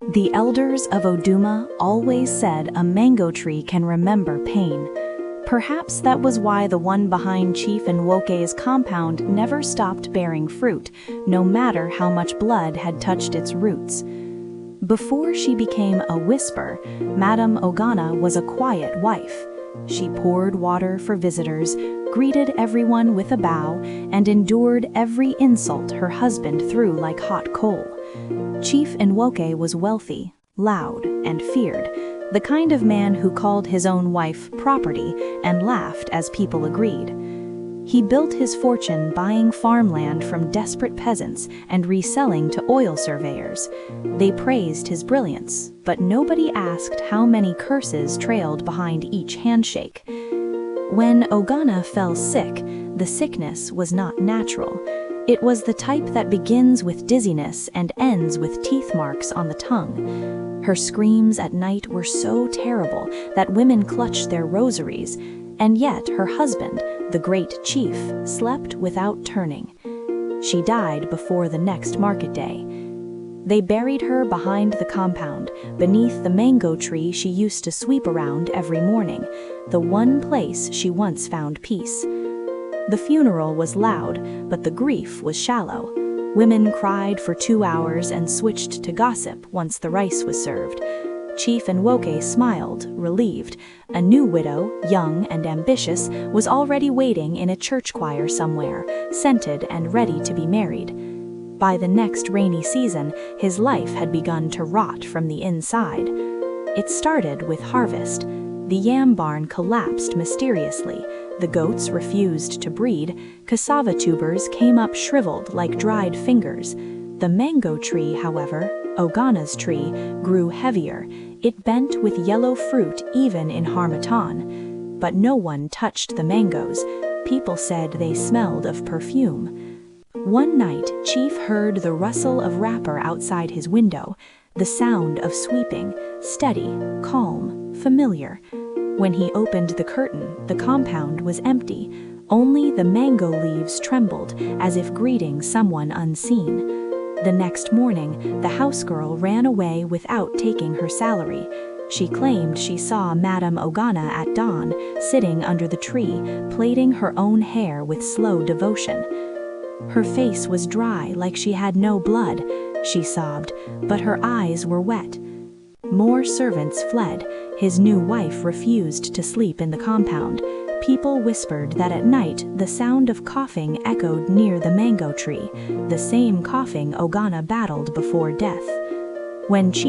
The elders of Oduma always said a mango tree can remember pain. Perhaps that was why the one behind Chief Nwoke's compound never stopped bearing fruit, no matter how much blood had touched its roots. Before she became a whisper, Madame Ogana was a quiet wife. She poured water for visitors, greeted everyone with a bow, and endured every insult her husband threw like hot coal. Chief Nwoke was wealthy, loud, and feared, the kind of man who called his own wife property and laughed as people agreed. He built his fortune buying farmland from desperate peasants and reselling to oil surveyors. They praised his brilliance, but nobody asked how many curses trailed behind each handshake. When Ogana fell sick, the sickness was not natural. It was the type that begins with dizziness and ends with teeth marks on the tongue. Her screams at night were so terrible that women clutched their rosaries, and yet her husband, the great chief, slept without turning. She died before the next market day. They buried her behind the compound, beneath the mango tree she used to sweep around every morning, the one place she once found peace. The funeral was loud, but the grief was shallow. Women cried for 2 hours and switched to gossip once the rice was served. Chief Nwoke smiled, relieved. A new widow, young and ambitious, was already waiting in a church choir somewhere, scented and ready to be married. By the next rainy season, his life had begun to rot from the inside. It started with harvest. The yam barn collapsed mysteriously. The goats refused to breed. Cassava tubers came up shriveled like dried fingers. The mango tree, however, Ogana's tree, grew heavier. It bent with yellow fruit even in Harmattan. But no one touched the mangoes. People said they smelled of perfume. One night, Chief heard the rustle of wrapper outside his window, the sound of sweeping, steady, calm, familiar. When he opened the curtain, the compound was empty. Only the mango leaves trembled, as if greeting someone unseen. The next morning, the housegirl ran away without taking her salary. She claimed she saw Madame Ogana at dawn, sitting under the tree, plaiting her own hair with slow devotion. Her face was dry like she had no blood, she sobbed, but her eyes were wet. More servants fled. His new wife refused to sleep in the compound. People whispered that at night the sound of coughing echoed near the mango tree, the same coughing Ogana battled before death. When Chief